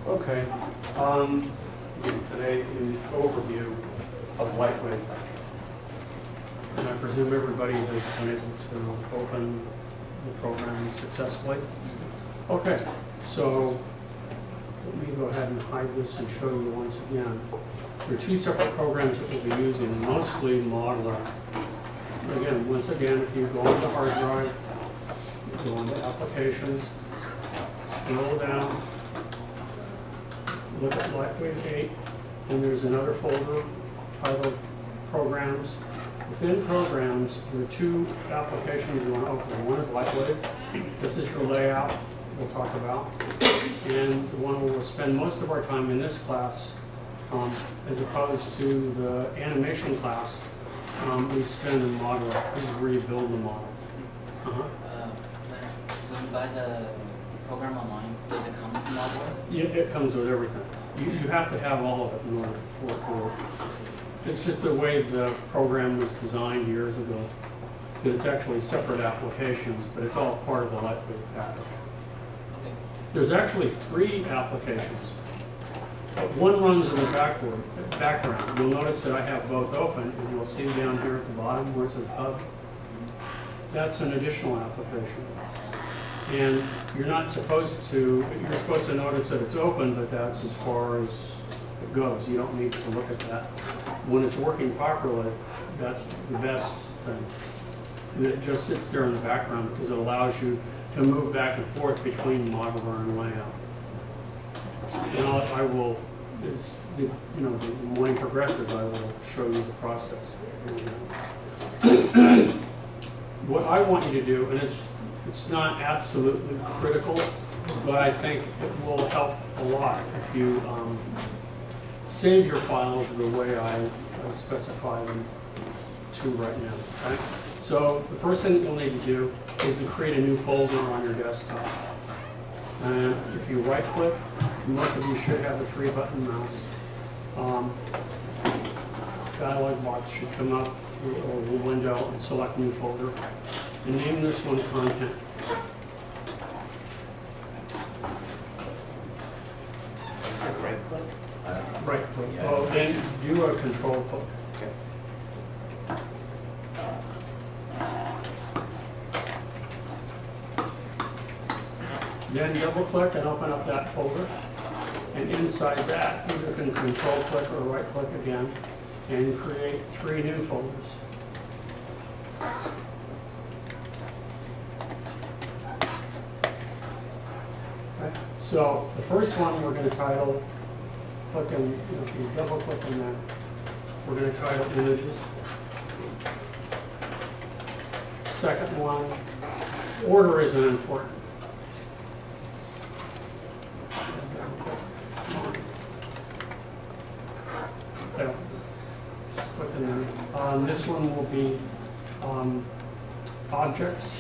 Okay. Again, today is overview of Lightwave. And I presume everybody has been able to open the program successfully. Okay, so let me go ahead and hide this and show you once again. There are two separate programs that we'll be using, mostly modular. Again, once again, if you go on the hard drive, you go into applications, scroll down, look at Lightwave 8, and there's another folder titled Programs. Within Programs, there are two applications you want to open. One is Lightwave. This is your layout we'll talk about. And the one we'll spend most of our time in this class, as opposed to the animation class, we spend in modular. This is where you build the models. When you buy the program online, does it come with modular? Yeah, it comes with everything. You have to have all of it in order for it to work. It's just the way the program was designed years ago. It's actually separate applications, but it's all part of the Lightwave package. Okay. There's actually 3 applications. One runs in the background. You'll notice that I have both open, and you'll see down here at the bottom where it says Hub. That's an additional application. And you're supposed to notice that it's open, but that's as far as it goes. You don't need to look at that. When it's working properly, that's the best thing. And it just sits there in the background because it allows you to move back and forth between modular and layout. And I will, as the morning progresses, I will show you the process. What I want you to do, and it's not absolutely critical, but I think it will help a lot if you save your files the way I specify them to right now. Okay? So the first thing you'll need to do is to create a new folder on your desktop. And if you right-click, most of you should have a 3-button mouse. Dialog box should come up, or a window, and select New Folder. And name this one Content. Right click? Right click. Oh, then do a Control click. Okay. Then double click and open up that folder. And inside that, you can Control click or right click again and create 3 new folders. Okay. So the first one we're going to title, if you double click on that, we're going to title Images. Second one, order isn't important. Okay. Just click in there. This one will be Objects.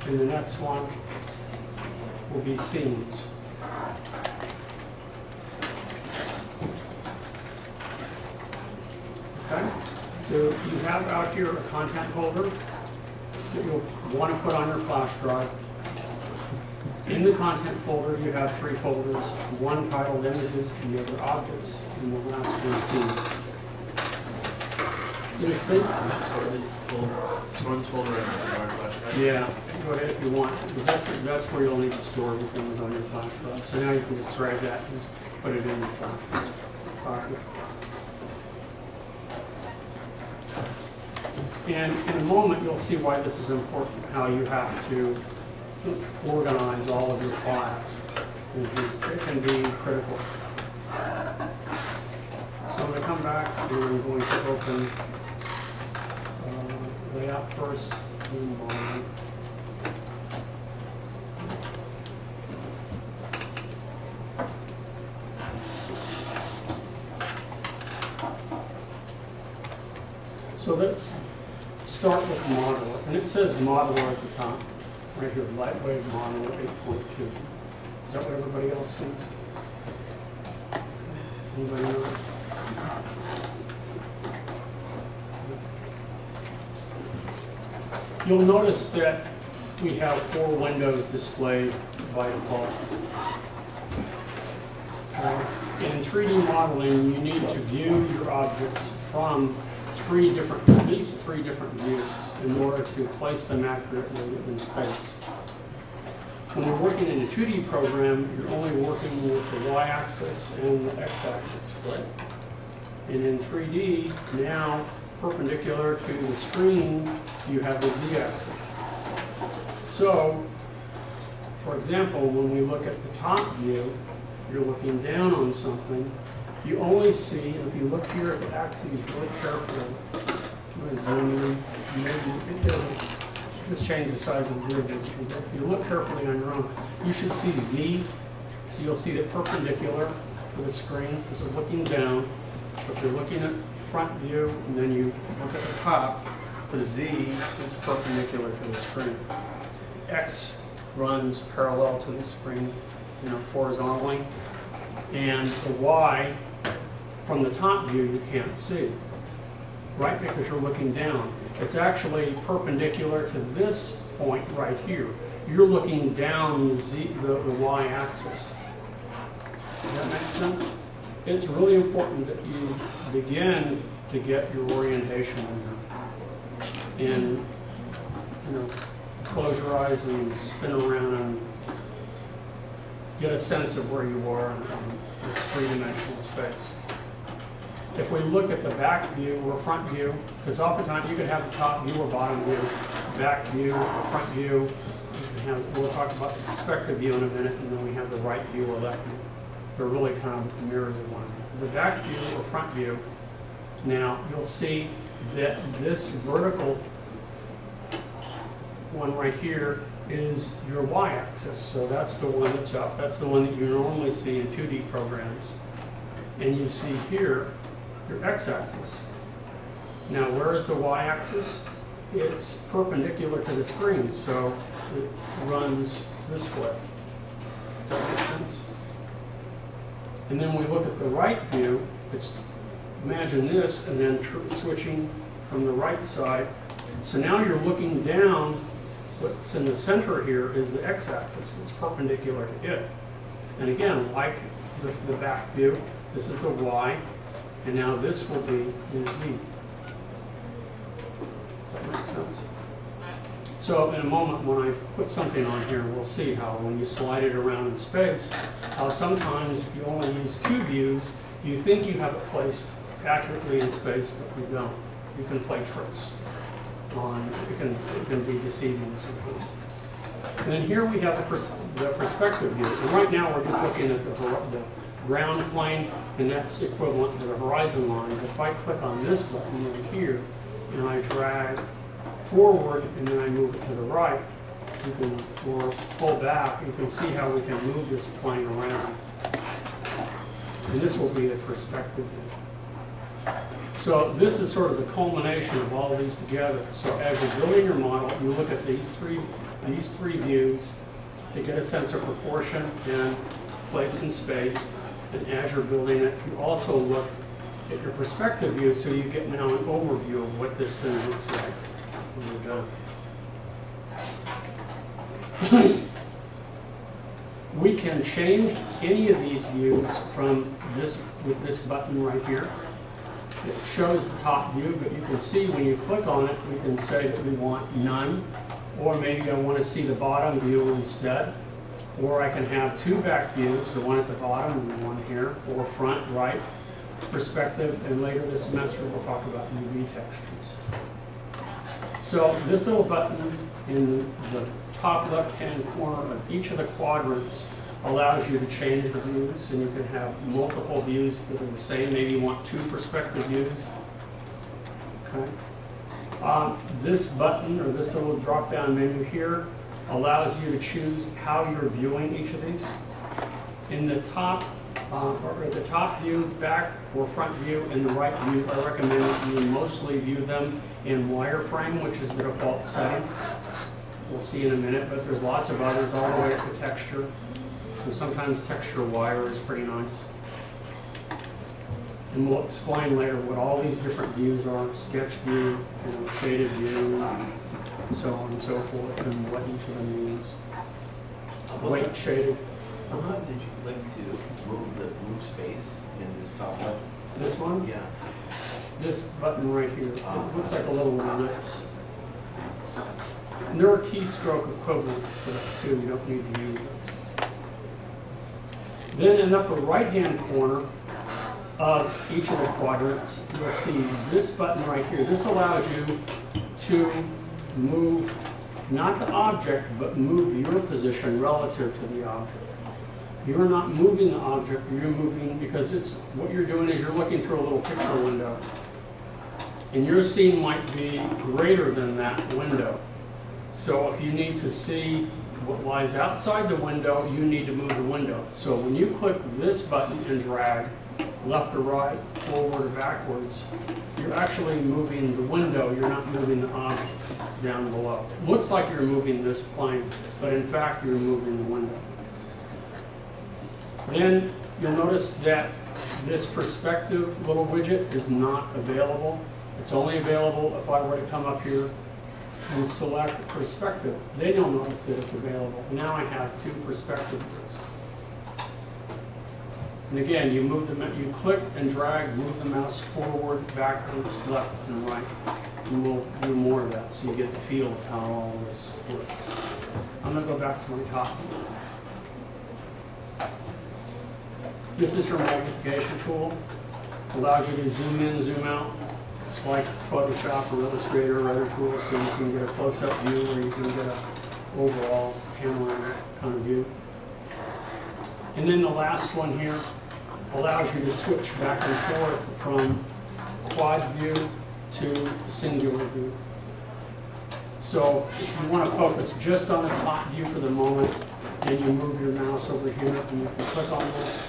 And the next one will be Scenes. Okay? So you have out here a content folder that you'll want to put on your flash drive. In the content folder, you have 3 folders, one titled Images, the other Objects, and the last one Scenes. Store this folder in the flash drive? Yeah, go ahead if you want, because that's where you'll need to store everything is on your flash drive. So now you can just drag that and put it in your flash drive. All right. And in a moment, you'll see why this is important, how you have to organize all of your files. It can be critical. So I'm going to come back and I'm going to open layout first. So let's start with modular. And it says modular at the top. Right here, Lightwave modular 8.2. Is that what everybody else sees? Anybody else? You'll notice that we have 4 windows displayed by default. In 3D modeling, you need to view your objects from at least three different views in order to place them accurately in space. When you're working in a 2D program, you're only working with the y-axis and the x-axis, right? And in 3D, now, perpendicular to the screen, you have the z-axis. So, for example, when we look at the top view, you're looking down on something, you only see, if you look here at the axes really carefully, I'm going to zoom in, maybe it doesn't, just change the size of the grid. If you look carefully on your own, you should see Z, so you'll see it perpendicular to the screen. This is looking down. So if you're looking at front view, and then you look at the top, the Z is perpendicular to the screen. X runs parallel to the screen, horizontally, and the Y, from the top view, you can't see, right? Because you're looking down. It's actually perpendicular to this point right here. You're looking down the Y-axis. Does that make sense? It's really important that you begin to get your orientation in there. And, close your eyes and spin around and get a sense of where you are in this three-dimensional space. If we look at the back view or front view, because oftentimes you could have the top view or bottom view, back view or front view. We'll talk about the perspective view in a minute, and then we have the right view or left view. They're really kind of mirrors of one another. The back view or front view, now you'll see that this vertical one right here is your y-axis. So that's the one that's up. That's the one that you normally see in 2D programs. And you see here your x-axis. Now, where is the y-axis? It's perpendicular to the screen, so it runs this way. Does that make sense? And then we look at the right view. Imagine this, and then switching from the right side. So now you're looking down. What's in the center here is the x-axis. It's perpendicular to it. And again, like the back view, this is the y, and now this will be the z. Does that make sense? So in a moment, when I put something on here, we'll see how when you slide it around in space, how sometimes if you only use 2 views, you think you have it placed accurately in space, but you don't. You can play tricks. It can be deceiving sometimes. And then here we have the perspective view. And right now we're just looking at the ground plane, and that's equivalent to the horizon line. If I click on this button over here, and I drag forward, and then I move it to the right, or pull back, you can see how we can move this plane around. And this will be the perspective view. So this is sort of the culmination of all of these together. So as you're building your model, you look at these three views to get a sense of proportion and place in space. And as you're building it, you also look at your perspective view, so you get now an overview of what this thing looks like when you're done. We can change any of these views from this with this button right here. It shows the top view, but you can see when you click on it, we can say that we want none, or maybe I want to see the bottom view instead, or I can have 2 back views, the one at the bottom and one here, or front, right, perspective, and later this semester we'll talk about UV textures. So this little button in the top left-hand corner of each of the quadrants allows you to change the views, and you can have multiple views that are the same. Maybe you want 2 perspective views. Okay. This button, or this little drop-down menu here, allows you to choose how you're viewing each of these. In the top, or the top view, back or front view, and the right view, I recommend that you mostly view them in wireframe, which is the default setting. We'll see in a minute, but there's lots of others all the way up to texture. And sometimes texture wire is pretty nice. And we'll explain later what all these different views are: sketch view, shaded view, so on and so forth, and what each of them means. What Weight shaded. button did you click to move space in this top left? This one? Yeah. This button right here. It looks like a little ellipse. And there are keystroke equivalents to that too. You don't need to use them. Then in the upper right-hand corner of each of the quadrants, you'll see this button right here. This allows you to move not the object, but move your position relative to the object. You're not moving the object, you're moving, because it's what you're doing is you're looking through a little picture window. And your scene might be greater than that window. So if you need to see what lies outside the window, you need to move the window. So when you click this button and drag left or right, forward or backwards, you're actually moving the window, you're not moving the objects down below. It looks like you're moving this plane, but in fact you're moving the window. Then you'll notice that this perspective little widget is not available. It's only available if I were to come up here and select perspective. Then you'll notice that it's available. Now I have two perspective views. And again, you click and drag, move the mouse forward, backwards, left, and right. And we'll do more of that so you get the feel of how all this works. I'm going to go back to my top. This is your magnification tool. Allows you to zoom in, zoom out. It's like Photoshop or Illustrator or other tools, so you can get a close-up view or you can get an overall panoramic kind of view. And then the last one here allows you to switch back and forth from quad view to singular view. So if you want to focus just on the top view for the moment, then you move your mouse over here and you can click on this.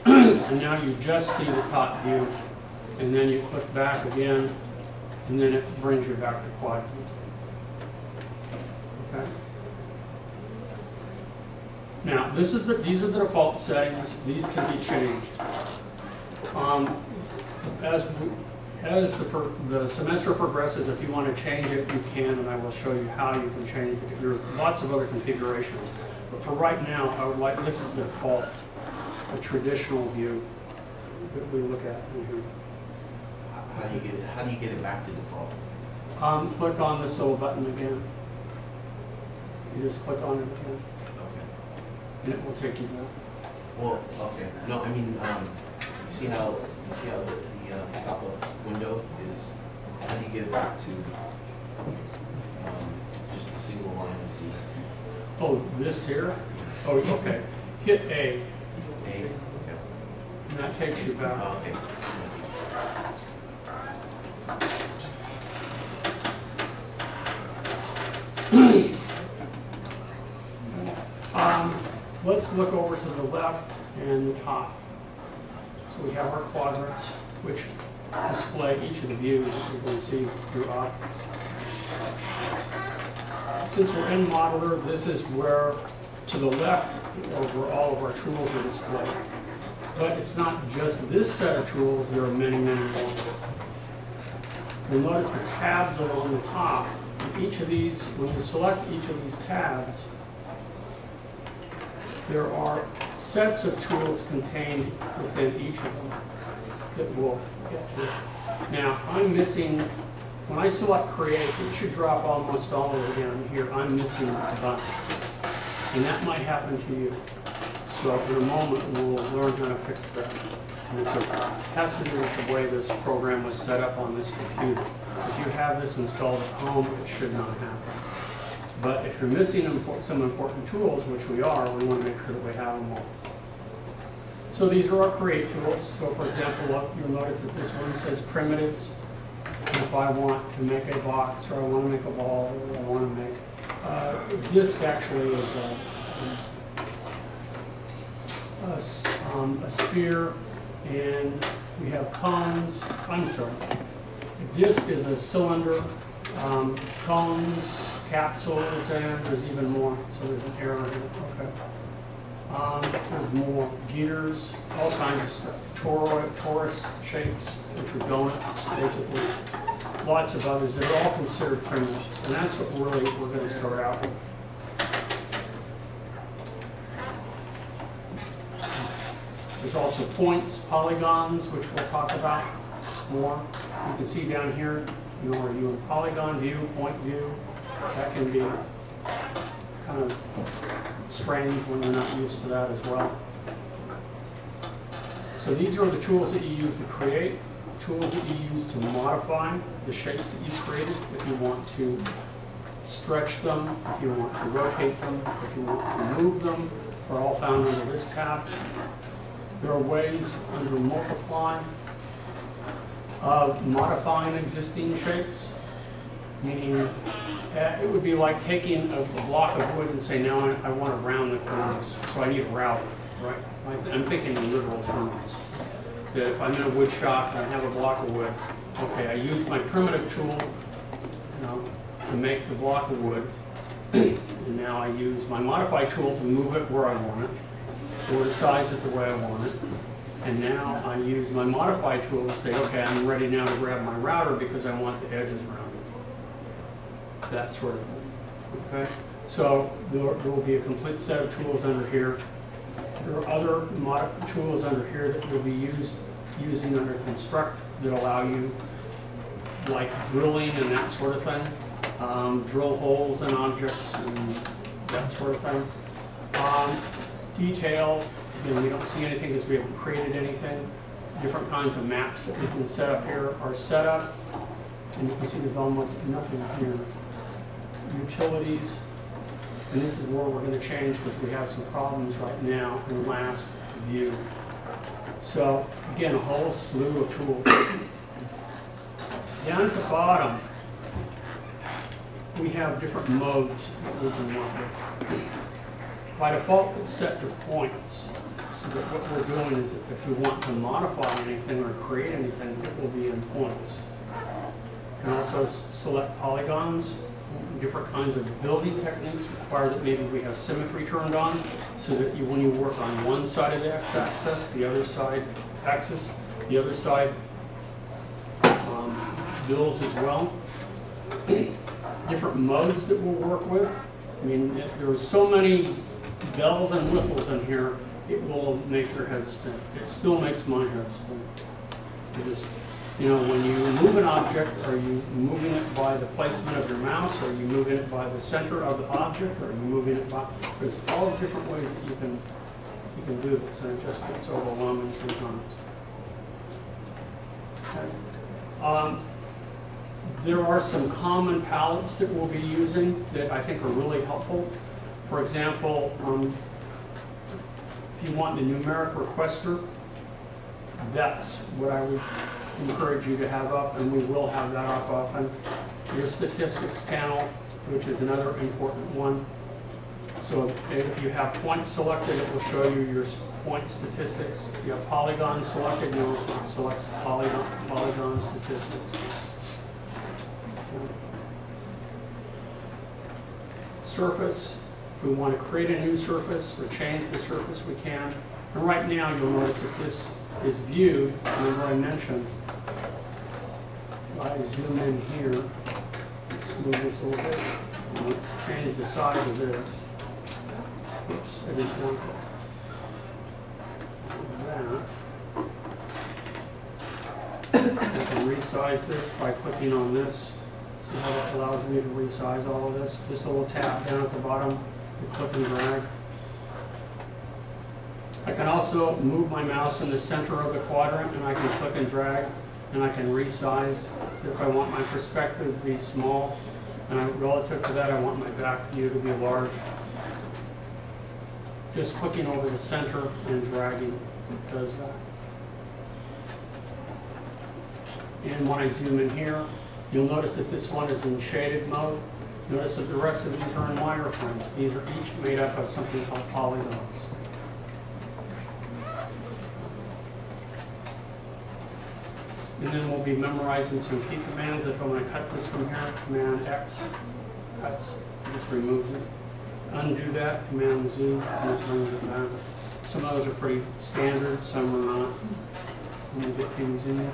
And now you just see the top view, and then you click back again, and then it brings you back to quad view. Okay. Now, these are the default settings. These can be changed. As the semester progresses, if you want to change it, you can, and I will show you how you can change it. There's lots of other configurations. But for right now, I would like, this is the default, a traditional view that we look at in here. How do you get it back to default? Click on this little button again. You just click on it again, Okay. and it will take you back. Well, okay. No, I mean, you see how the top of window is. How do you get it back to just a single line of Z? Oh, this here? Oh, okay. Hit A, A. Okay. and that takes you back. Oh, okay. Let's look over to the left and the top. So we have our quadrants, which display each of the views that you can see through objects. Since we're in Modeler, this is where, to the left, or where all of our tools are displayed. But it's not just this set of tools, there are many, many more. You'll notice the tabs along the top. Each of these, when you select each of these tabs, there are sets of tools contained within each of them that we'll get to. Now, I'm missing, when I select Create, it should drop almost all the way down here. I'm missing a bunch. And that might happen to you. So in a moment, we'll learn how to fix that. And it has to do with the way this program was set up on this computer. If you have this installed at home, it should not happen. But if you're missing some important tools, which we are, we want to make sure that we have them all. So these are our Create tools. So for example, you'll notice that this one says primitives. And if I want to make a box, or I want to make a ball, or I want to make, this actually is a sphere, and we have cones. I'm sorry. A disc is a cylinder, cones, capsules, and there's even more. So there's an arrow here. Okay. There's more gears, all kinds of stuff. Torus shapes, which are donuts, basically. lots of others that are all considered primers, and that's what really we're going to start out with. There's also points, polygons, which we'll talk about more. You can see down here, you know, are you in polygon view, point view? That can be kind of strange when you're not used to that as well. So these are the tools that you use to create, tools that you use to modify the shapes that you've created. If you want to stretch them, if you want to rotate them, if you want to move them, are all found under this tab. There are ways under multiply of modifying existing shapes, meaning it would be like taking a block of wood and saying, now I want to round the corners, so I need a router, right? I'm thinking in literal terms. That if I'm in a wood shop and I have a block of wood, okay, I use my primitive tool, you know, to make the block of wood, and now I use my modify tool to move it where I want it, or to size it the way I want it. And now I use my modify tool to say, okay, I'm ready now to grab my router because I want the edges rounded. That sort of thing. Okay? So there will be a complete set of tools under here. There are other tools under here that will be using under construct that allow you, like drilling and that sort of thing. Drill holes in objects and that sort of thing. Detail, again, we don't see anything because we haven't created anything. Different kinds of maps that we can set up here are set up. And you can see there's almost nothing here. Utilities, and this is where we're going to change because we have some problems right now in the last view. So, again, a whole slew of tools. Down at the bottom, we have different modes that we can work with. By default, it's set to points, so that what we're doing is if we want to modify anything or create anything, it will be in points. You can also select polygons. Different kinds of building techniques require that maybe we have symmetry turned on, so that when you work on one side of the x-axis, the other side builds as well. Different modes that we'll work with. I mean, there are so many bells and whistles in here, it will make your head spin. It still makes my head spin. It is, you know, when you move an object, are you moving it by the placement of your mouse? Are you moving it by the center of the object? Or are you moving it by... There's all different ways that you can do this, and it just gets overwhelming sometimes. Okay. There are some common palettes that we'll be using that I think are really helpful. For example, if you want the numeric requester, that's what I would encourage you to have up, and we will have that up often. Your statistics panel, which is another important one. So if you have points selected, it will show you your point statistics. If you have polygons selected, you'll select polygon statistics. Surface, if we want to create a new surface or change the surface, we can. And right now, you'll notice that this is viewed, remember I mentioned, if I zoom in here, let's move this a little bit, and let's change the size of this. Oops, I didn't want that. I can resize this by clicking on this. See how that allows me to resize all of this? Just a little tap down at the bottom, and click and drag. I can also move my mouse in the center of the quadrant, and I can click and drag, and I can resize if I want my perspective to be small, and relative to that I want my back view to be large. Just clicking over the center and dragging does that. And when I zoom in here, you'll notice that this one is in shaded mode. Notice that the rest of these are in wireframes. These are each made up of something called polygons. And then we'll be memorizing some key commands. If I want to cut this from here, Command X cuts, just removes it. Undo that, Command Z, and it brings it back. Some of those are pretty standard, some are not. Let me get things in.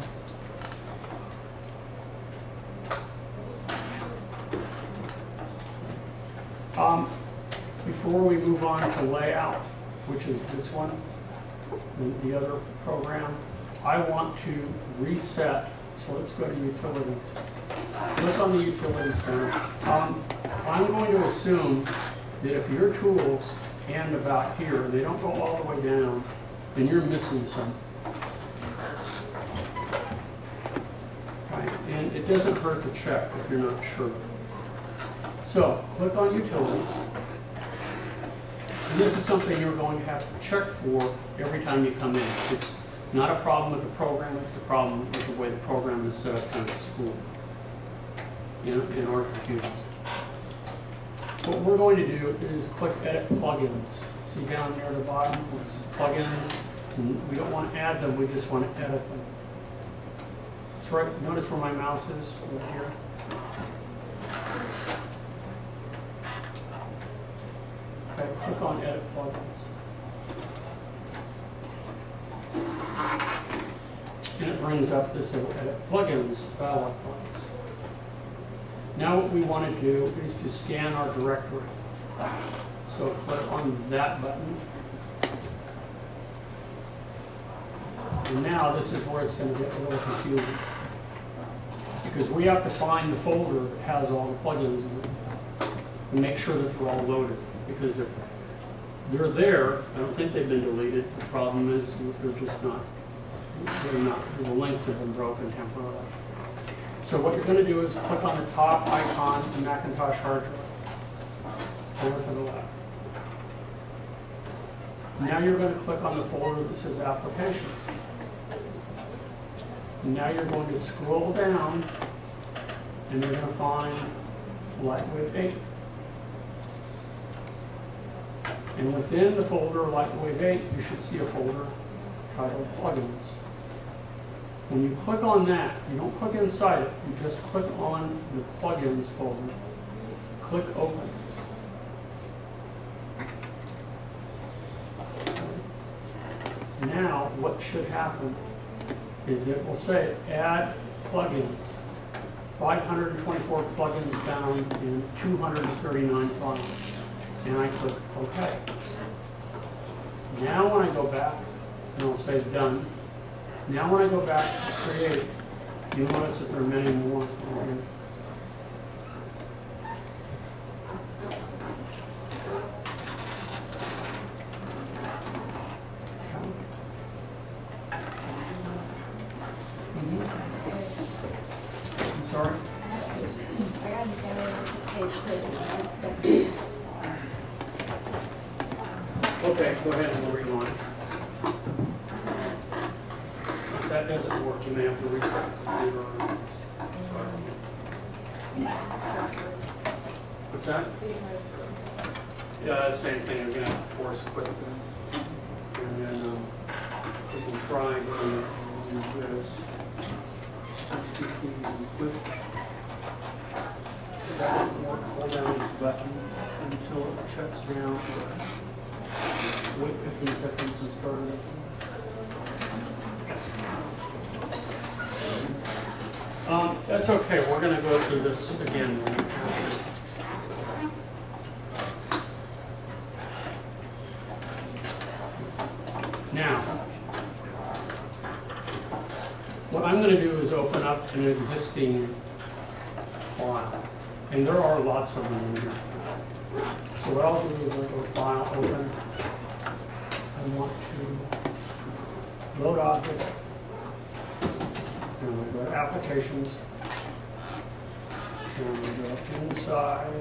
Before we move on to layout, which is this one, the other program, I want to reset. So let's go to utilities. Click on the utilities banner. I'm going to assume that if your tools end about here, they don't go all the way down, then you're missing some. Right? And it doesn't hurt to check if you're not sure. So click on utilities. And this is something you're going to have to check for every time you come in. It's not a problem with the program, it's the problem with the way the program is set up in the school, in our computers. What we're going to do is click Edit Plugins. See down near the bottom where it says Plugins? And we don't want to add them, we just want to edit them. That's right, notice where my mouse is over here. Okay, click on Edit Plugins. And it brings up this Edit Plugins dialog box. Now what we want to do is to scan our directory. So click on that button. And now this is where it's going to get a little confusing. Because we have to find the folder that has all the plugins in it and make sure that they're all loaded. Because if they're there, I don't think they've been deleted. The problem is that they're just not. The links have been broken temporarily. So what you're going to do is click on the top icon, the Macintosh hard drive, over to the left. Now you're going to click on the folder that says Applications. Now you're going to scroll down, and you're going to find Lightwave 8. And within the folder Lightwave 8, you should see a folder titled Plugins. When you click on that, you don't click inside it, you just click on the Plugins folder. Click Open. Now, what should happen is it will say Add Plugins. 524 plugins found in 239 files. And I click OK. Now when I go back, and I'll say Done. Now when I go back to Create, you'll notice that there are many more. I'm sorry? Okay, go ahead and relaunch. If that doesn't work, you may have to restart the computer. What's that? Yeah, same thing. You're going to have to force quit. And then we can try going to this. Quit. If that doesn't work, hold down this button until it shuts down. Wait 15 seconds and start it up. That's okay. We're going to go through this again. Now, what I'm going to do is open up an existing file. And there are lots of them in here. So what I'll do is I'll go File, Open. I want to load object. And we'll go to Applications. And we'll go inside.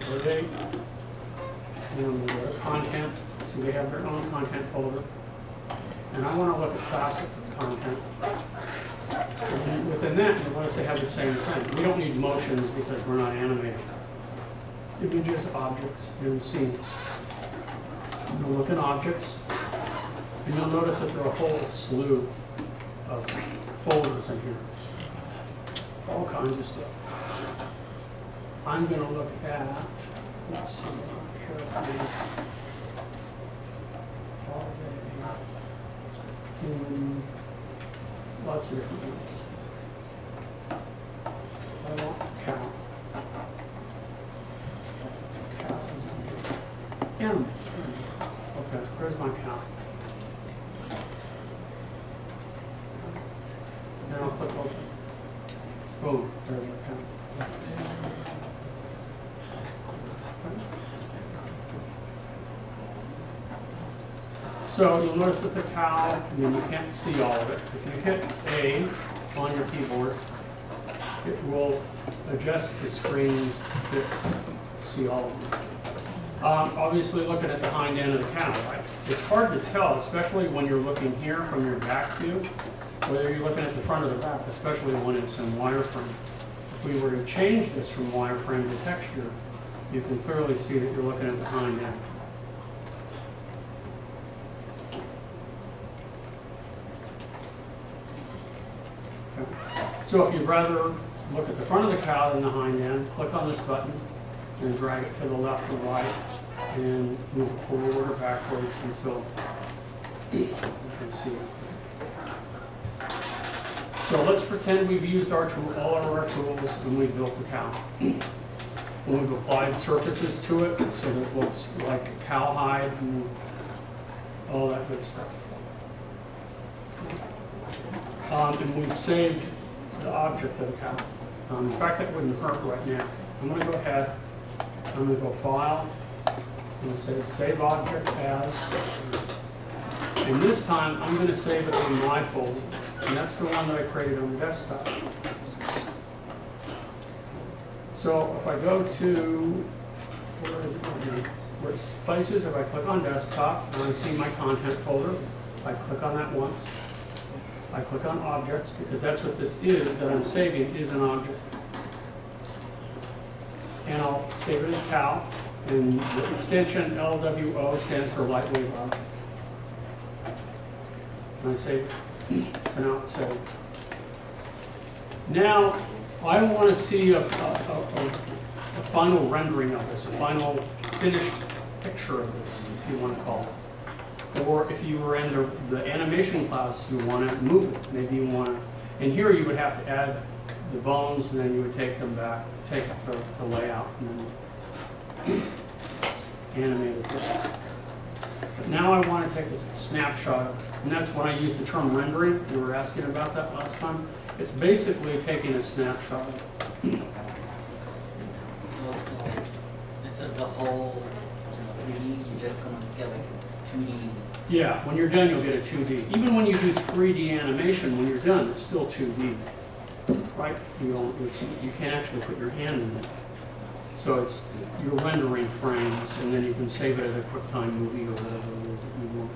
Go to Date. And we'll go to Content. So they have their own content folder. And I want to look at classic content. And within that, you notice they have the same thing. We don't need motions because we're not animating. Images, objects, and scenes. You'll look at objects, and you'll notice that there are a whole slew of folders in here. All kinds of stuff. I'm going to look at, let's see, characters, human, lots of different ones. I won't count. Animals. Okay, where's my cow? Now I'll click open. Boom, there's my cow. So you'll notice that the cow, I mean, you can't see all of it. If you hit A on your keyboard, it will adjust the screens to see all of them. Obviously, looking at the hind end of the cow, right? It's hard to tell, especially when you're looking here from your back view, whether you're looking at the front or the back, especially when it's in wireframe. If we were to change this from wireframe to texture, you can clearly see that you're looking at the hind end. Okay. So if you'd rather look at the front of the cow than the hind end, click on this button and drag it to the left or right and move it forward or backwards until you can see it. So let's pretend we've used our tool, all of our tools, and we've built the cow. And we've applied surfaces to it so that it looks like a cowhide and all that good stuff. And we've saved the object of the cow. In fact, that wouldn't hurt right now. I'm going to go ahead, I'm going to go File, and say Save Object As. And this time, I'm going to save it in my folder. And that's the one that I created on the desktop. So if I go to, where is it right here? Where's Places, if I click on Desktop, and I see my content folder, I click on that once. I click on Objects, because that's what this is that I'm saving, is an object. And I'll save it as cow, and the extension LWO stands for Lightwave Object. And I save it. So now it's saved. Now, I want to see a final rendering of this, a final finished picture of this, if you want to call it. Or if you were in the animation class, you want to move it. Maybe you want to, and here you would have to add the bones, and then you would take them back, take it to layout, and then animate it. But now I want to take this snapshot of it. And that's when I use the term rendering. You were asking about that last time. It's basically taking a snapshot of it. So it's instead of the whole 3D, you're just going to get like a 2D. Yeah, when you're done, you'll get a 2D. Even when you do 3D animation, when you're done, it's still 2D. Right? You can't actually put your hand in it. So you're rendering frames, and then you can save it as a QuickTime movie or whatever it is that you want.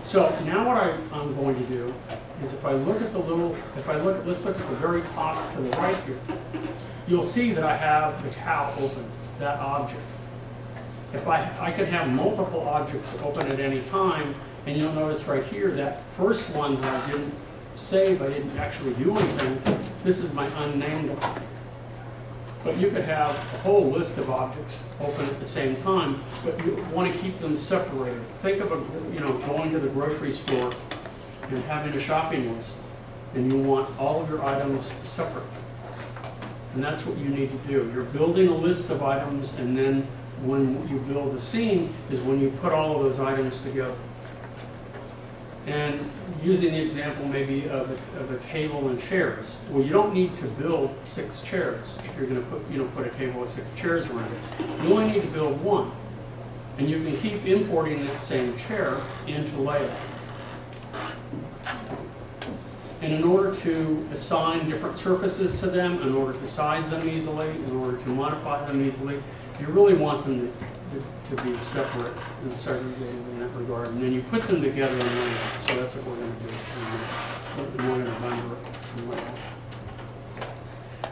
So now what I'm going to do is if I look at let's look at the very top to the right here, you'll see that I have the cow open, that object. If I could have multiple objects open at any time, and you'll notice right here that first one that I didn't save, I didn't actually do anything, this is my unnamed object. But you could have a whole list of objects open at the same time, but you want to keep them separated. Think of going to the grocery store and having a shopping list, and you want all of your items separate. And that's what you need to do. You're building a list of items, and then when you build the scene is when you put all of those items together. And using the example maybe of a table and chairs. Well, you don't need to build 6 chairs if you're going to put a table with 6 chairs around it. You only need to build 1. And you can keep importing that same chair into layout. And in order to assign different surfaces to them, in order to size them easily, in order to modify them easily, you really want them to be separate and segregated in that regard. And then you put them together in layout. So that's what we're going to do. And we're going to render it in layout.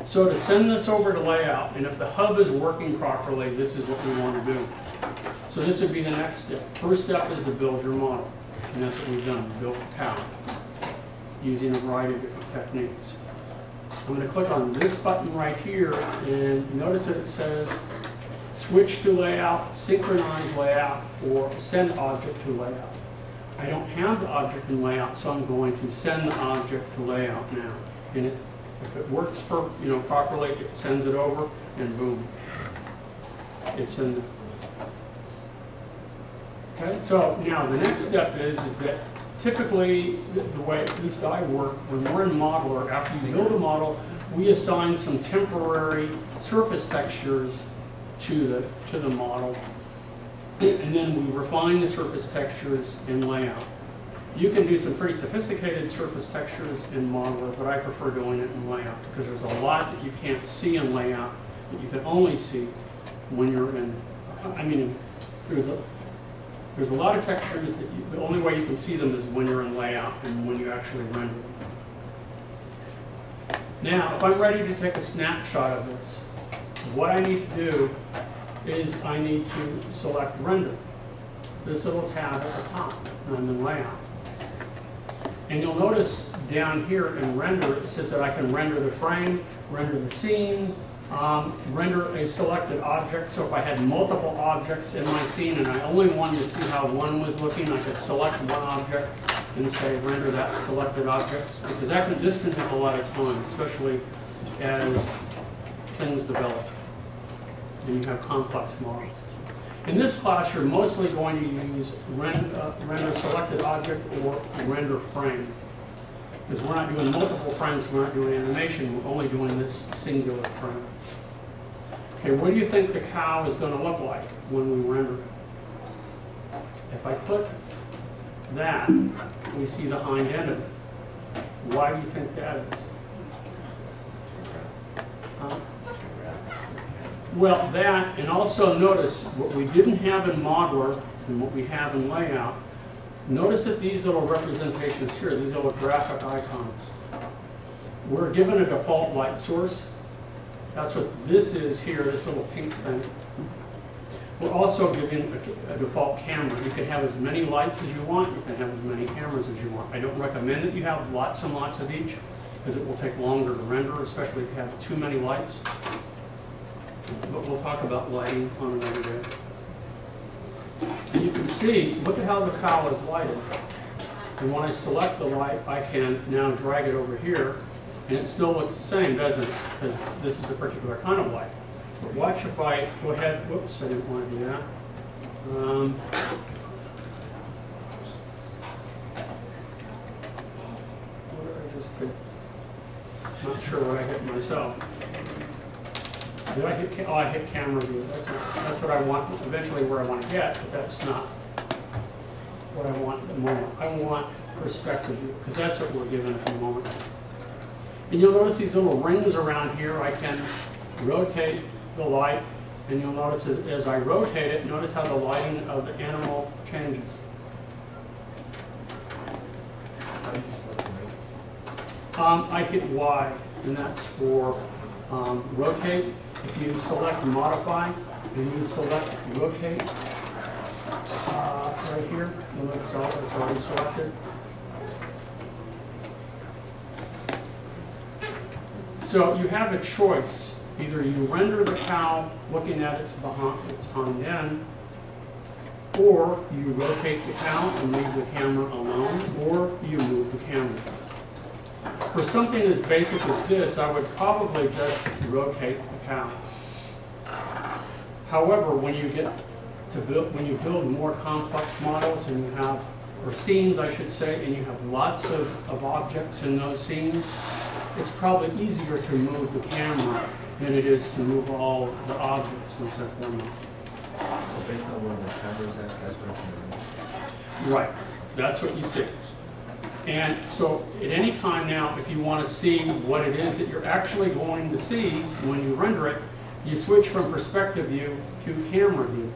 So to send this over to layout, and if the hub is working properly, this is what we want to do. So this would be the next step. First step is to build your model. And that's what we've done. We built a cow using a variety of different techniques. I'm going to click on this button right here, and notice that it says switch to layout, synchronize layout, or send object to layout. I don't have the object in layout, so I'm going to send the object to layout now. And if it works properly, it sends it over, and boom. it's in there. Okay, so now the next step is that typically the way at least I work, when we're in Modeler, after you build a model, we assign some temporary surface textures to the model, and then we refine the surface textures in layout. You can do some pretty sophisticated surface textures in Modeler, but I prefer doing it in layout because there's a lot that you can't see in layout that you can only see when you're in, I mean, there's a lot of textures that the only way you can see them is when you're in layout and when you actually render them. Now, if I'm ready to take a snapshot of this, what I need to do is I need to select render. This little tab at the top, and I'm in layout. And you'll notice down here in render, it says that I can render the frame, render the scene, render a selected object. So if I had multiple objects in my scene and I only wanted to see how one was looking, I could select one object and say render that selected objects. Because this can take a lot of time, especially as things develop and you have complex models. In this class, you're mostly going to use render selected object or render frame. Because we're not doing multiple frames, we're not doing animation, we're only doing this singular frame. Okay, what do you think the cow is going to look like when we render it? If I click that, we see the hind end of it. Why do you think that is? Well, that, and also notice what we didn't have in Modeler and what we have in Layout. Notice that these little representations here, these little graphic icons, we're given a default light source. That's what this is here, this little pink thing. We're also given a default camera. You can have as many lights as you want, you can have as many cameras as you want. I don't recommend that you have lots and lots of each, because it will take longer to render, especially if you have too many lights. But we'll talk about lighting on another day. And you can see, look at how the cow is lighted. And when I select the light, I can now drag it over here, and it still looks the same, doesn't it? Because this is a particular kind of light. But watch if I go ahead, whoops, I didn't want to do that. What did I just do? Not sure what I hit myself. Did I hit, oh, I hit camera view. That's what I want, eventually where I want to get, but that's not what I want at the moment. I want perspective view, because that's what we're given at the moment. And you'll notice these little rings around here. I can rotate the light, and you'll notice as I rotate it, notice how the lighting of the animal changes. I hit Y, and that's for rotate. If you select modify, and you select rotate right here, you'll notice it's already selected. So you have a choice. Either you render the cow looking at its hind end, or you rotate the cow and leave the camera alone, or you move the camera. For something as basic as this, I would probably just rotate the cow. However, when you get to when you build more complex models and you have, or scenes I should say, and you have lots of objects in those scenes, it's probably easier to move the camera than it is to move all the objects in set format. So based on where the camera is at, that's what you're doing. Right, that's what you see. And so at any time now, if you want to see what it is that you're actually going to see when you render it, you switch from perspective view to camera view.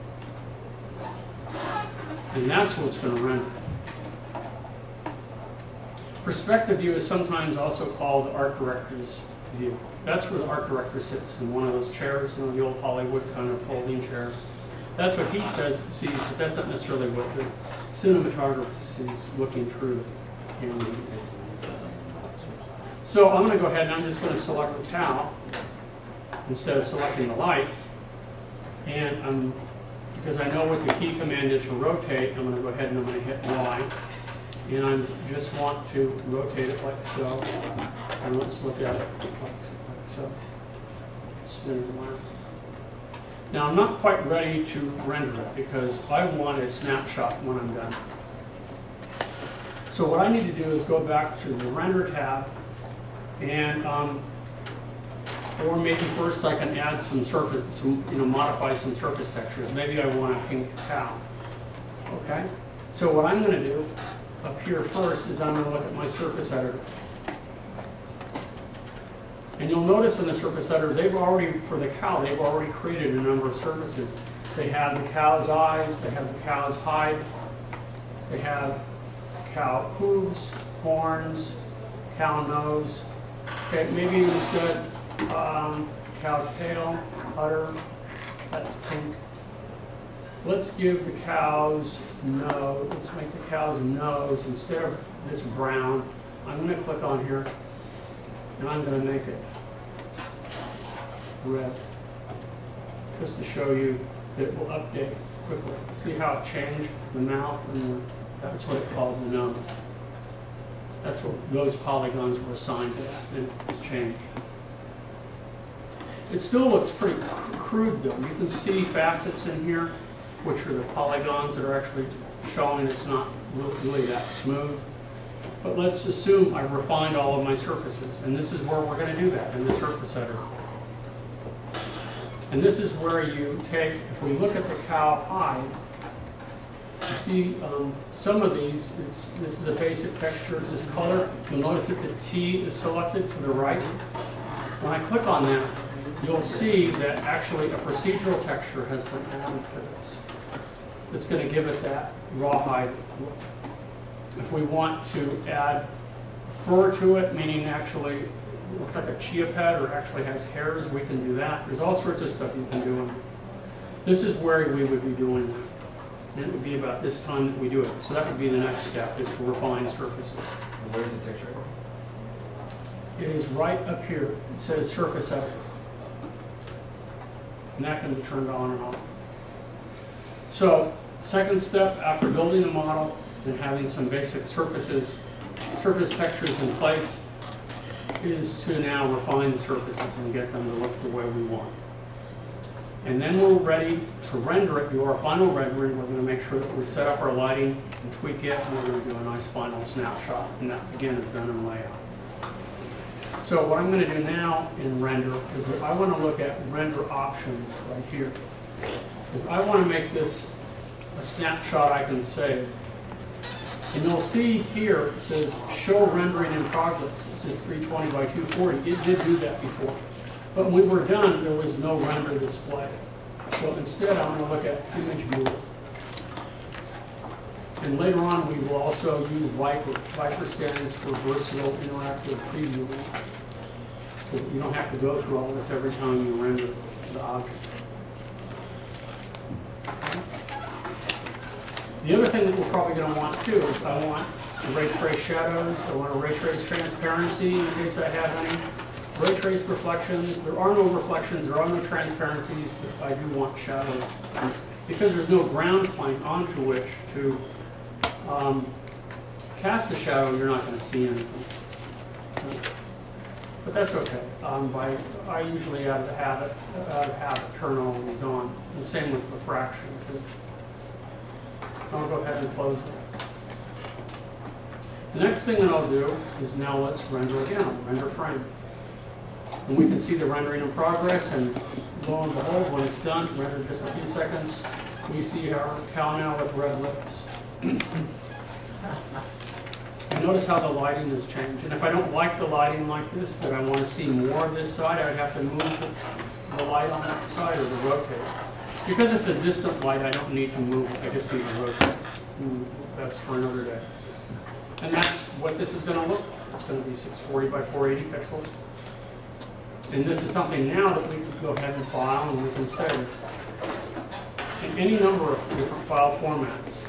And that's what's going to render. Perspective view is sometimes also called the art director's view. That's where the art director sits in one of those chairs, you know, the old Hollywood kind of folding chairs. That's what he sees, but that's not necessarily what the cinematographer sees looking through the camera. So I'm going to go ahead and I'm just going to select the cow instead of selecting the light. And because I know what the key command is for rotate, I'm going to go ahead and I'm going to hit Y. And I just want to rotate it like so. And let's look at it like so. Spin it around. Now, I'm not quite ready to render it because I want a snapshot when I'm done. So what I need to do is go back to the Render tab, and or maybe first I can add some surface, modify some surface textures. Maybe I want a pink cow. Okay? So what I'm going to do up here first is I'm going to look at my surface editor. And you'll notice in the surface editor, they've already, for the cow, they've already created a number of surfaces. They have the cow's eyes, they have the cow's hide, they have cow hooves, horns, cow nose. Okay, maybe instead, cow tail, udder, that's pink. Let's give the cow's nose, let's make the cow's nose, instead of this brown, I'm going to click on here, and I'm going to make it red, just to show you that it will update quickly. See how it changed the mouth, and that's what it called the nose. That's what those polygons were assigned to that, and it's changed. It still looks pretty crude though. You can see facets in here, which are the polygons that are actually showing it's not really that smooth. But let's assume I've refined all of my surfaces, and this is where we're going to do that, in the surface editor. And this is where you take, if we look at the cow hide, you see some of these, this is a basic texture, this is color. You'll notice that the T is selected to the right. When I click on that, you'll see that actually a procedural texture has been added to this. It's going to give it that rawhide look. If we want to add fur to it, meaning actually it looks like a chia pet or actually has hairs, we can do that. There's all sorts of stuff you can do in it. This is where we would be doing that. And it would be about this time that we do it. So that would be the next step, is to refine surfaces. And where's the texture? It is right up here. It says surface editor. And that can be turned on and off. So, second step after building a model and having some basic surface textures in place is to now refine the surfaces and get them to look the way we want. And then we're ready to render it, do our final rendering. We're going to make sure that we set up our lighting and tweak it, and we're going to do a nice final snapshot. And that, again, is done in layout. So what I'm going to do now in render is that I want to look at render options right here. Because I want to make this a snapshot I can save. And you'll see here it says show rendering in progress. It says 320 by 240. It did do that before. But when we were done, there was no render display. So instead, I'm going to look at image viewer. And later on, we will also use Viper. Viper stands for Versatile Interactive Preview. So that you don't have to go through all this every time you render the object. The other thing that we're probably going to want too is I want to ray trace shadows. I want to ray trace transparency in case I have any. Ray trace reflections. There are no reflections, there are no transparencies, but I do want shadows. And because there's no ground plane onto which to cast the shadow, you're not going to see anything. But that's okay. I usually out of habit turn all these on. The same with refraction too. I'll go ahead and close it. The next thing that I'll do is now let's render again, render frame. And we can see the rendering in progress, and lo and behold, when it's done, render just a few seconds, we see our cow now with red lips. And notice how the lighting has changed. And if I don't like the lighting like this, that I want to see more of this side, I'd have to move the light on that side or to rotate. Because it's a distant light, I don't need to move it, I just need to rotate. And that's for another day. And that's what this is going to look like. It's going to be 640 by 480 pixels. And this is something now that we can go ahead and file and we can save in any number of different file formats.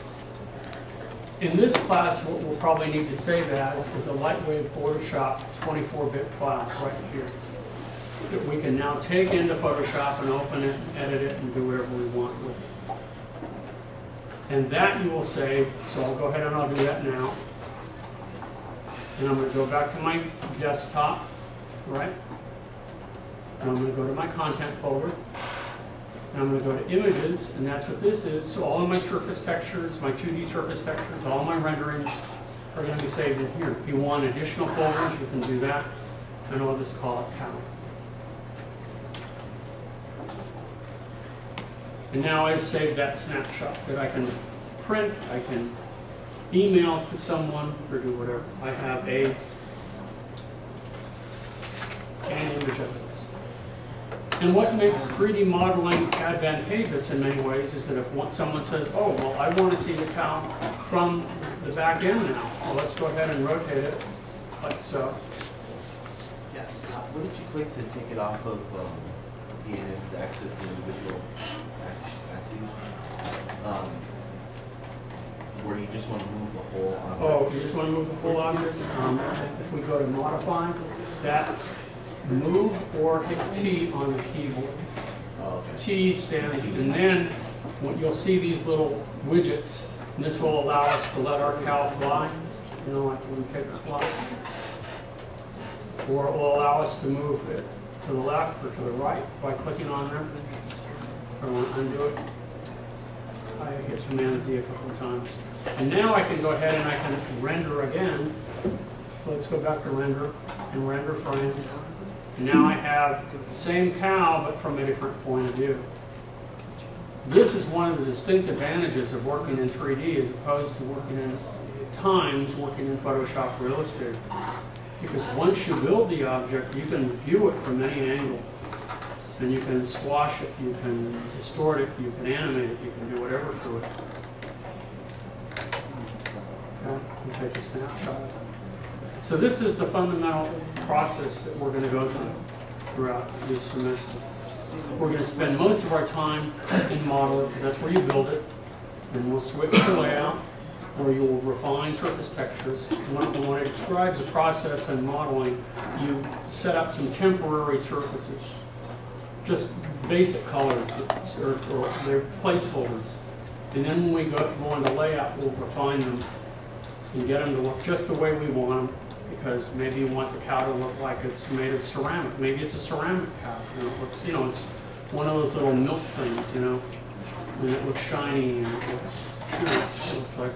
In this class, what we'll probably need to save as is a Lightwave Photoshop 24-bit file right here that we can now take into Photoshop and open it, edit it, and do whatever we want with it. And that you will save, so I'll go ahead and I'll do that now. And I'm going to go back to my desktop, right? And I'm going to go to my content folder. And I'm going to go to images, and that's what this is. So all of my surface textures, my 2D surface textures, all my renderings are going to be saved in here. If you want additional folders, you can do that. And I'll just call it cow. And now I've saved that snapshot that I can print, I can email to someone, or do whatever. I have an image of this. And what makes 3D modeling advantageous in many ways is that if someone says, oh, well, I want to see the cow from the back end now. Well, let's go ahead and rotate it like so. Yeah. What did you click to take it off of being able to access the individual axes? Where you just want to move the whole object? Oh, you just want to move the whole object? If we go to modify, that's move or hit T on the keyboard. Oh, okay. T stands, and then you'll see these little widgets, and this will allow us to let our cow fly, you know, like when pigs fly. Or it will allow us to move it to the left or to the right by clicking on there. If I want to undo it, I hit Command Z a couple of times. And now I can go ahead and I can render again. So let's go back to render and render frame. And now I have the same cow, but from a different point of view. This is one of the distinct advantages of working in 3D as opposed to working in Photoshop or Illustrator. Because once you build the object, you can view it from any angle. And you can squash it, you can distort it, you can animate it, you can do whatever to it. Okay, we'll take a snapshot. So this is the fundamental process that we're going to go through throughout this semester. We're going to spend most of our time in Modeler, because that's where you build it. And we'll switch to layout, where you will refine surface textures. When it describes the process in modeling, you set up some temporary surfaces. Just basic colors, or they're placeholders. And then when we go into layout, we'll refine them and get them to look just the way we want them, because maybe you want the cow to look like it's made of ceramic. Maybe it's a ceramic cow. And it looks, you know, it's one of those little milk things, you know, and it looks shiny and it looks, you know, it looks like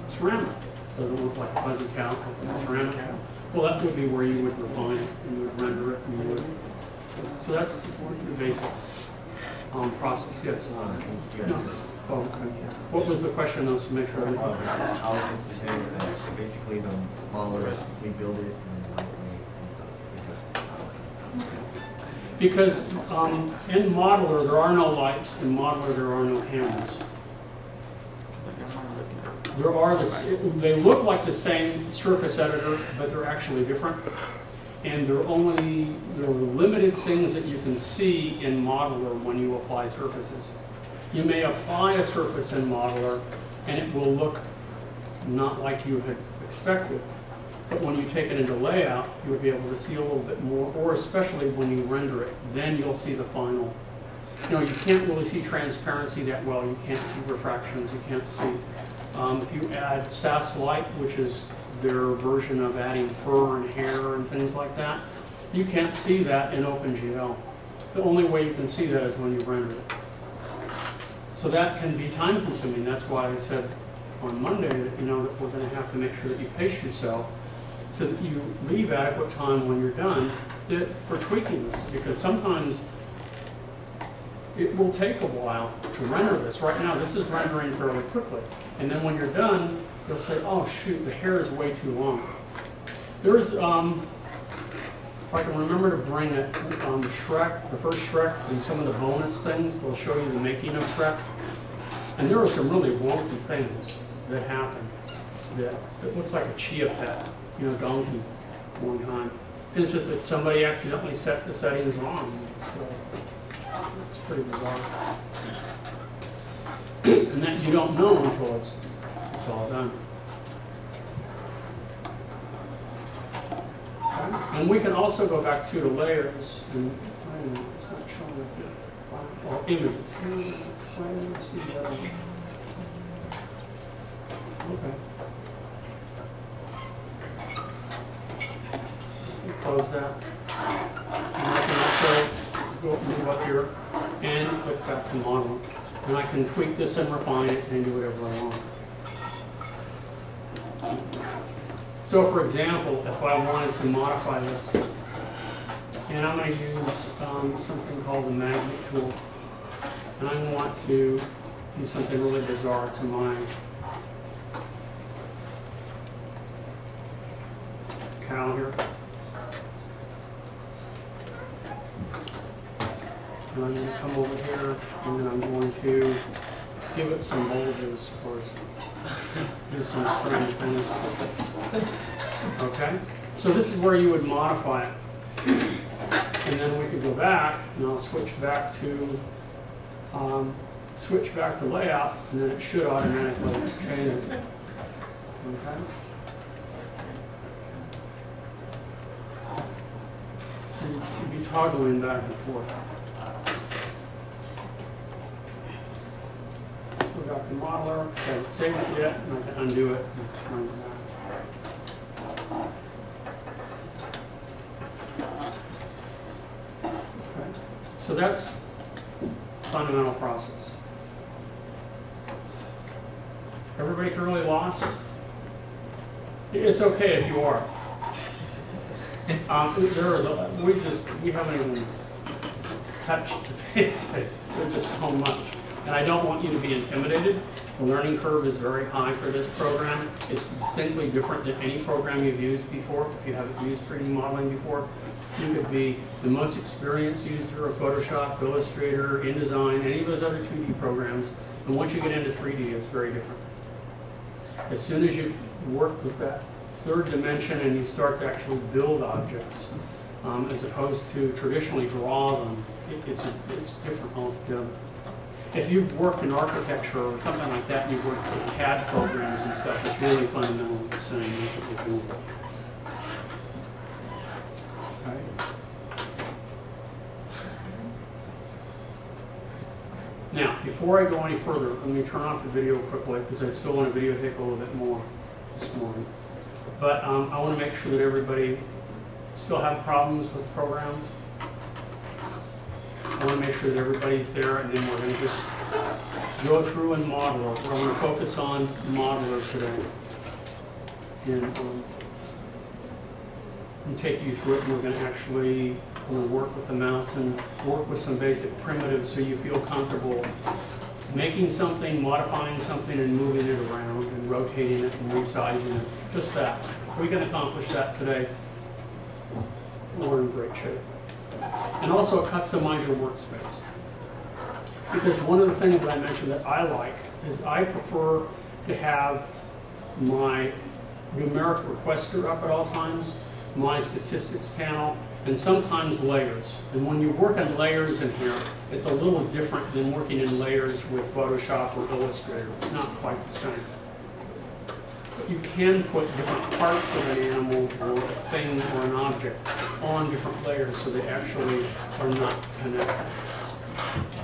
ceramic. It doesn't look like a fuzzy cow, it looks like a ceramic cow. Well, that would be where you would refine it, and you would render it, and you would. So that's the basic process, yes. No. Oh, okay. What was the question, though, to make sure? I was just to say that basically the modeler, we build it and we Because in Modeler, there are no lights. In Modeler, there are no cameras. There are they look like the same surface editor, but they're actually different. And there are limited things that you can see in Modeler when you apply surfaces. You may apply a surface in Modeler, and it will look not like you had expected. But when you take it into layout, you'll be able to see a little bit more, or especially when you render it, then you'll see the final. You know, you can't really see transparency that well. You can't see refractions. You can't see. If you add SAS Light, which is their version of adding fur and hair and things like that, you can't see that in OpenGL. The only way you can see that is when you render it. So that can be time consuming. That's why I said on Monday that, you know, that we're going to have to make sure that you pace yourself so that you leave adequate time when you're done for tweaking this, because sometimes it will take a while to render this. Right now, this is rendering fairly quickly. And then when you're done, you'll say, oh shoot, the hair is way too long. There's, if I can remember to bring it, Shrek, the first Shrek, and some of the bonus things, they'll show you the making of Shrek. And there are some really wonky things that happen that looks like a chia pet, you know, donkey one time. And it's just that somebody accidentally set the settings wrong. So it's pretty bizarre. And that you don't know until it's all done. Okay. And we can also go back to the layers and wait a minute, it's not showing up here. Or images. Let's see that. Okay. Close that. And I can also move up here. and click back to model. And I can tweak this and refine it and do whatever I want. So for example, if I wanted to modify this, and I'm going to use something called the magnet tool, and I want to do something really bizarre to my cow here. And I'm going to come over here, and then I'm going to give it some bulges, of course. Do some strange things. Okay? So this is where you would modify it. And then we could go back, and I'll switch back to layout, and then it should automatically change it. Okay? So you'd be toggling back and forth. Let's go back to modeler. I haven't saved it yet, and I can undo it and turn it back. So that's fundamental process. Everybody thoroughly lost? It's okay if you are. We haven't even touched the basics. There's just so much. And I don't want you to be intimidated. The learning curve is very high for this program. It's distinctly different than any program you've used before. If you haven't used 3D modeling before, you could be the most experienced user of Photoshop, Illustrator, InDesign, any of those other 2D programs. And once you get into 3D, it's very different. As soon as you work with that third dimension and you start to actually build objects, as opposed to traditionally draw them, it's different altogether. If you've worked in architecture or something like that, and you've worked with CAD programs and stuff, it's really fundamentally the same. That's what we're doing. Okay. Now, before I go any further, let me turn off the video quickly because I still want to videotape a little bit more this morning. But I want to make sure that everybody still have problems with the program. I want to make sure that everybody's there, and then we're going to just go through and model it. We're going to focus on modeler today. And take you through it, and we're going to actually work with the mouse and work with some basic primitives so you feel comfortable making something, modifying something, and moving it around and rotating it and resizing it. Just that. If we can accomplish that today, we're in great shape. And also customize your workspace. Because one of the things that I mentioned that I like is I prefer to have my numeric requester up at all times, my statistics panel, and sometimes layers. And when you work on layers in here, it's a little different than working in layers with Photoshop or Illustrator. It's not quite the same. But you can put different parts of an animal or a thing or an object on different layers so they actually are not connected.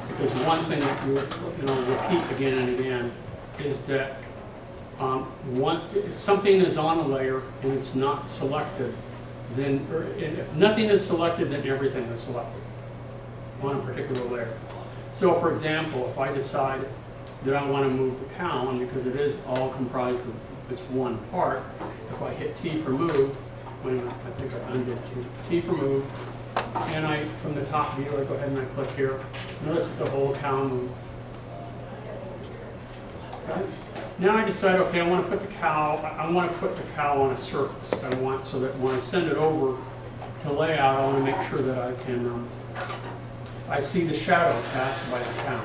Because one thing that you repeat again and again is that if something is on a layer and it's not selected, then if nothing is selected, then everything is selected on a particular layer. So for example, if I decide that I want to move the cow, and because it is all comprised of this one part, if I hit T for move, wait a minute, I think I undid T for move, and from the top view, I go ahead and I click here. Notice that the whole cow moves. Okay. Now I decide, okay, I want to put the cow on a surface. I want so that when I send it over to layout, I want to make sure that I can I see the shadow cast by the cow.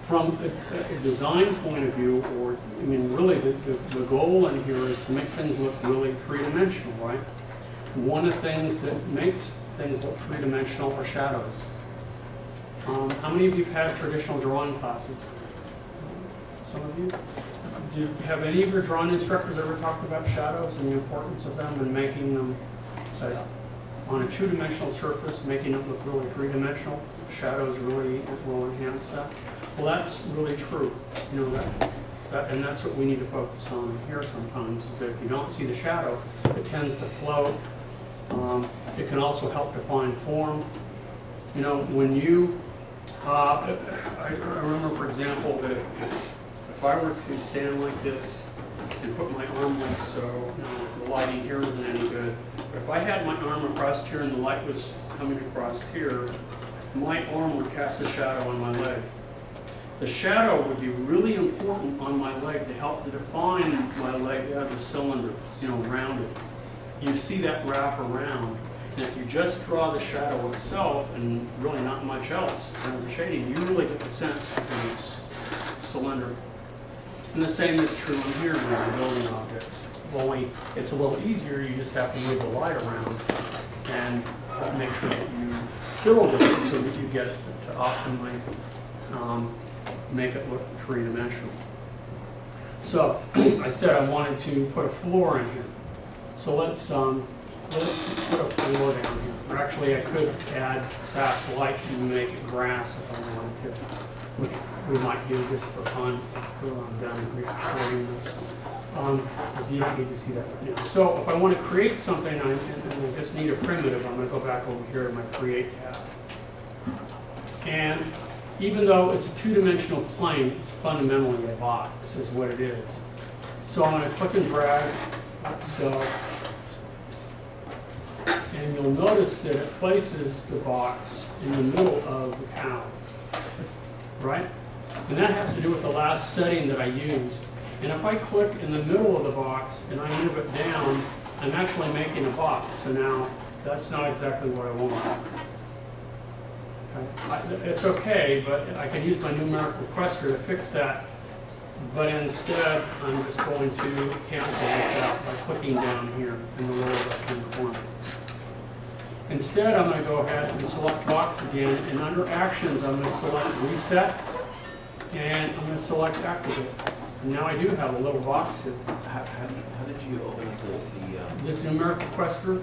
From a design point of view, or I mean, really, the goal in here is to make things look really three-dimensional, right? One of the things that makes things look three-dimensional are shadows. How many of you have had traditional drawing classes? Some of you? Have any of your drawing instructors ever talked about shadows and the importance of them and making them on a two-dimensional surface, making it look really three-dimensional? Shadows really will enhance that. Well, that's really true. You know and that's what we need to focus on here sometimes. Is that if you don't see the shadow, it tends to float. It can also help define form. You know, when you, I remember, for example, that if I were to stand like this and put my arm like so, you know, the lighting here isn't any good. But if I had my arm across here and the light was coming across here, my arm would cast a shadow on my leg. The shadow would be really important on my leg to help to define my leg as a cylinder, you know, rounded. You see that wrap around, and if you just draw the shadow itself and really not much else in the shading, you really get the sense that it's cylindrical. And the same is true in here when you're building objects. Only it's a little easier, you just have to move the light around and make sure that you fiddle with it so that you get it to optimally make it look three-dimensional. So I said I wanted to put a floor in here. So let's put a floor down here. Or actually, I could add SAS light and make it grass if I wanted to, which we might do just for fun. I'm done recording this. Because you don't need to see that right now. So if I want to create something and I just need a primitive, I'm going to go back over here to my Create tab. And even though it's a two-dimensional plane, it's fundamentally a box, is what it is. So I'm going to click and drag, like so. And you'll notice that it places the box in the middle of the cow, right? And that has to do with the last setting that I used. And if I click in the middle of the box and I move it down, I'm actually making a box. So now that's not exactly what I want. Okay. It's okay, but I can use my numeric requester to fix that. But instead, I'm just going to cancel this out by clicking down here in the lower left-hand corner. Instead, I'm going to go ahead and select box again, and under actions, I'm going to select reset, and I'm going to select activate. And now I do have a little box here. How did you open up the This numeric requester,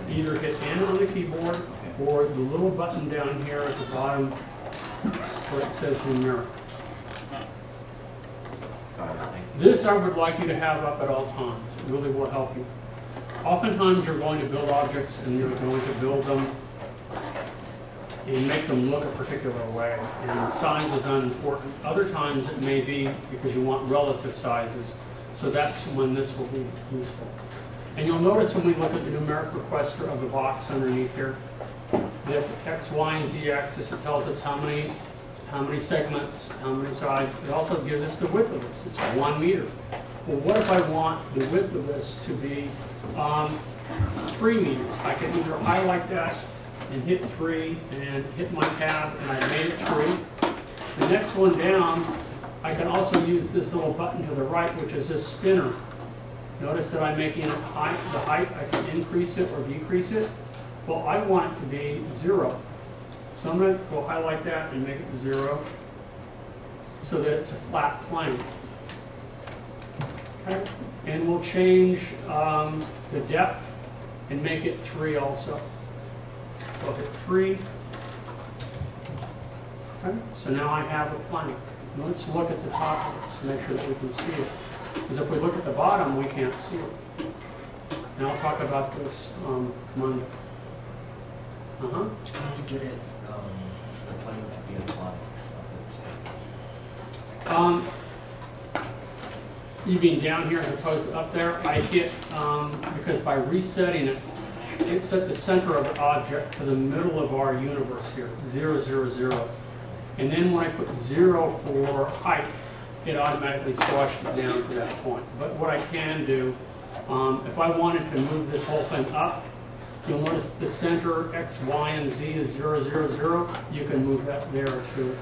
either hit N on the keyboard, or the little button down here at the bottom where it says numeric. This I would like you to have up at all times. It really will help you. Oftentimes you're going to build objects and you're going to build them and make them look a particular way. And size is unimportant. Other times it may be because you want relative sizes. So that's when this will be useful. And you'll notice when we look at the numeric requester of the box underneath here, the X, Y, and Z axis, it tells us how many segments, how many sides. It also gives us the width of this. It's 1 meter. Well, what if I want the width of this to be 3 meters? I can either highlight that and hit 3 and hit my tab, and I made it 3. The next one down, I can also use this little button to the right, which is this spinner. Notice that I'm making it the height. I can increase it or decrease it. Well, I want it to be 0. So I'm going to go highlight that and make it 0 so that it's a flat plane. Okay. And we'll change the depth and make it 3 also. So I'll hit 3. Okay. So now I have a plane. Now let's look at the top of this to make sure that we can see it. Because if we look at the bottom, we can't see it. Now I'll talk about this Monday. Can you get it, the plane to be on the bottom? You being down here as opposed to up there, I hit, because by resetting it, it set the center of the object to the middle of our universe here, 0, 0, 0. And then when I put 0 for height, it automatically squashed it down to that point. But what I can do, if I wanted to move this whole thing up, you'll notice the center X, Y, and Z is 0, 0, 0. You can move that there too.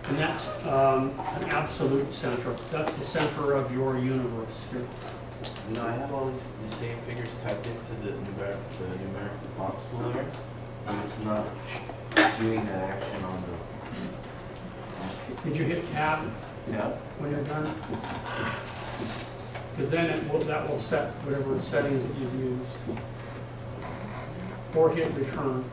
And that's an absolute center. That's the center of your universe here. You know, I have all the same figures typed into the numeric box tool there, And it's not doing that action on the... Did you hit tab Yeah. when you're done? Because then that will set whatever settings that you've used. Or hit return.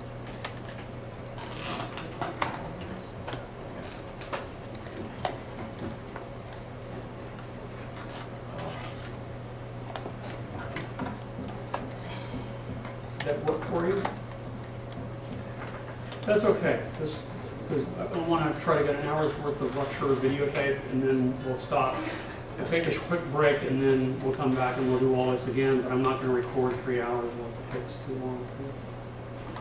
Did that work for you? That's okay, because I want to try to get an hour's worth of lecture videotape, and then we'll stop. We'll take a quick break, and then we'll come back and we'll do all this again, but I'm not going to record 3 hours, it takes too long.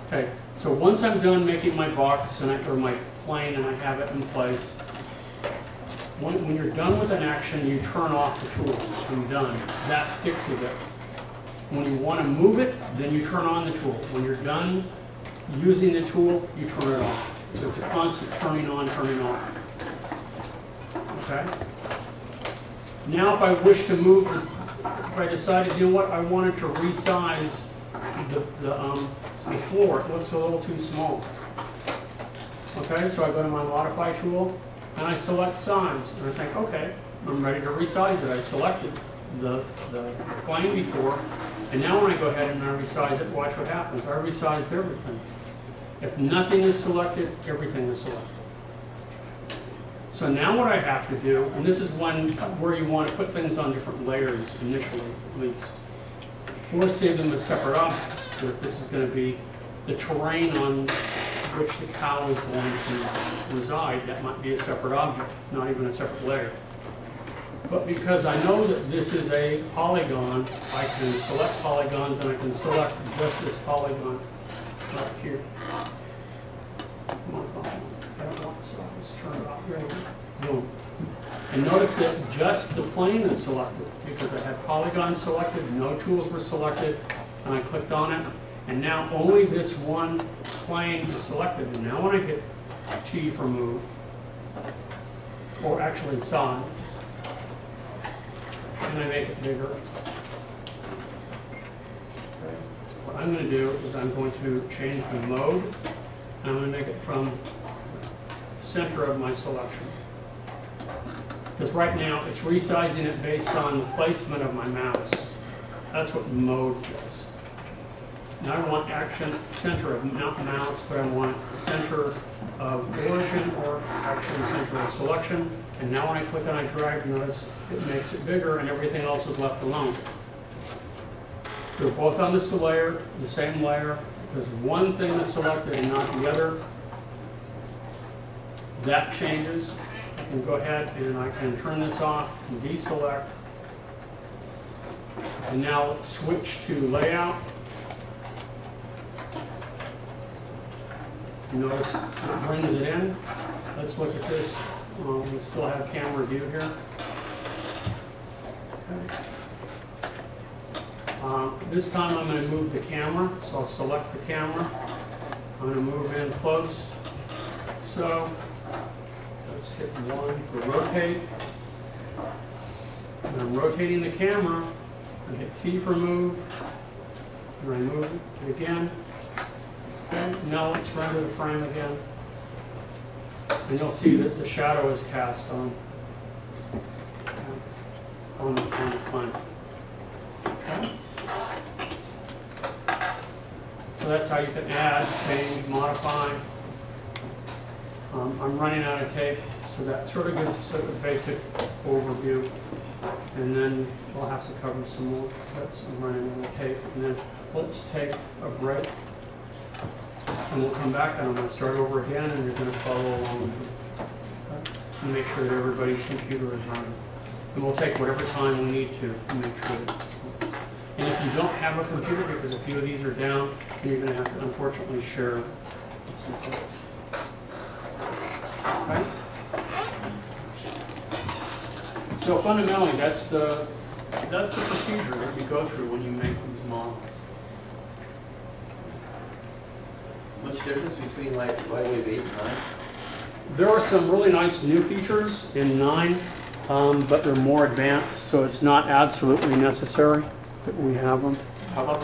Okay, so once I'm done making my box, or my plane, and I have it in place, when you're done with an action, you turn off the tool. When you're done, that fixes it. When you want to move it, then you turn on the tool. When you're done using the tool, you turn it off. So it's a constant turning on, turning off. Okay? Now if I wish to move, if I decided, you know what, I wanted to resize the floor, it looks a little too small. Okay, so I go to my modify tool, and I select size, and I think, okay, I'm ready to resize it. I selected the plane before, and now when I go ahead and I resize it, watch what happens. I resized everything. If nothing is selected, everything is selected. So now what I have to do, and this is where you want to put things on different layers initially, at least, or save them as separate objects. So if this is going to be the terrain on which the cow is going to reside, that might be a separate object, not even a separate layer. But because I know that this is a polygon, I can select polygons, and I can select just this polygon right here. I don't want size, turn it off, there we go. Boom. And notice that just the plane is selected, because I had polygons selected, no tools were selected, and I clicked on it, and now only this one plane is selected. And now when I hit T for move, or actually size, and I make it bigger, okay, what I'm going to do is I'm going to change the mode, and I'm going to make it from center of my selection. Because right now it's resizing it based on the placement of my mouse. That's what mode does. Now I want action center of mouse, but I want center of origin, or action center of selection. And now when I click and I drag, notice it makes it bigger and everything else is left alone. They're both on this layer, the same layer, because one thing is selected and not the other. That changes. I can go ahead and I can turn this off and deselect. And now let's switch to layout. Notice it brings it in. Let's look at this. We still have camera view here. Okay. This time I'm going to move the camera, so I'll select the camera. I'm going to move in close. So let's hit 1 for rotate. And I'm rotating the camera. I hit T for move. And I move it again. Okay. Now let's render the frame again. And you'll see that the shadow is cast on the plane. Okay. So that's how you can add, change, modify. I'm running out of tape, so that sort of gives us a basic overview. And then we'll have to cover some more. I'm running out of tape. And then let's take a break. And we'll come back and I'm going to start over again, and you're going to follow along with me. Okay? And make sure that everybody's computer is running. And we'll take whatever time we need to make sure that it's working. And if you don't have a computer, because a few of these are down, then you're going to have to unfortunately share some folks. Okay? So fundamentally, that's the procedure that you go through when you make these models. Much difference between Lightwave 8 and 9? There are some really nice new features in 9, but they're more advanced, so it's not absolutely necessary that we have them. How about the